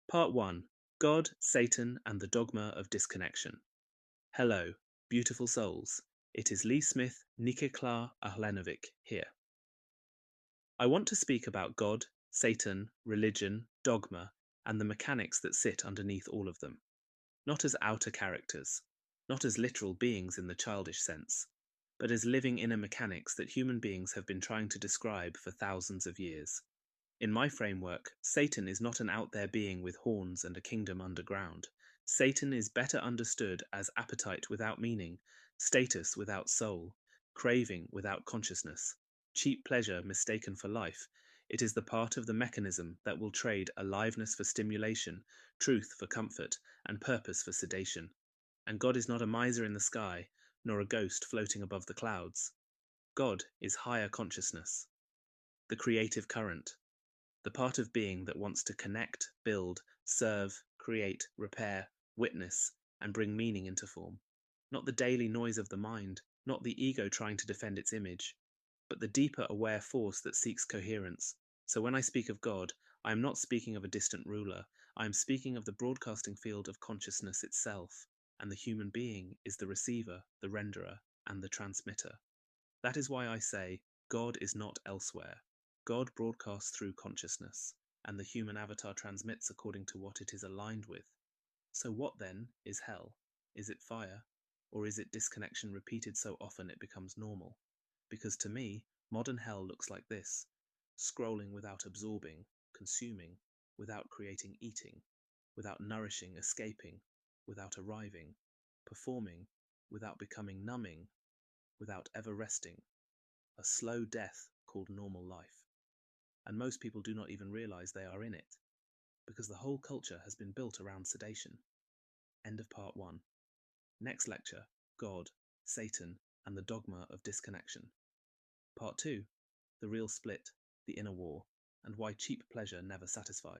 Part 1. God, Satan, and the Dogma of Disconnection. Hello, beautiful souls. It is Smith Nikeklarr Ahlaenovik here. I want to speak about God, Satan, religion, dogma, and the mechanics that sit underneath all of them. Not as outer characters, not as literal beings in the childish sense, but as living inner mechanics that human beings have been trying to describe for thousands of years. In my framework, Satan is not an out there being with horns and a kingdom underground. Satan is better understood as appetite without meaning, status without soul, craving without consciousness, cheap pleasure mistaken for life. It is the part of the mechanism that will trade aliveness for stimulation, truth for comfort, and purpose for sedation. And God is not a miser in the sky, nor a ghost floating above the clouds. God is higher consciousness, the creative current, the part of being that wants to connect, build, serve, create, repair, witness, and bring meaning into form. Not the daily noise of the mind, not the ego trying to defend its image, but the deeper aware force that seeks coherence. So when I speak of God, I am not speaking of a distant ruler, I am speaking of the broadcasting field of consciousness itself, and the human being is the receiver, the renderer, and the transmitter. That is why I say, God is not elsewhere. God broadcasts through consciousness, and the human avatar transmits according to what it is aligned with. So what then is hell? Is it fire? Or is it disconnection repeated so often it becomes normal? Because to me, modern hell looks like this: scrolling without absorbing, consuming, without creating eating, without nourishing escaping, without arriving, performing, without becoming numbing, without ever resting, a slow death called normal life. And most people do not even realize they are in it, because the whole culture has been built around sedation. End of part 1. Next lecture, God, Satan, and the Dogma of Disconnection. Part 2, the real split, the inner war, and why cheap pleasure never satisfies.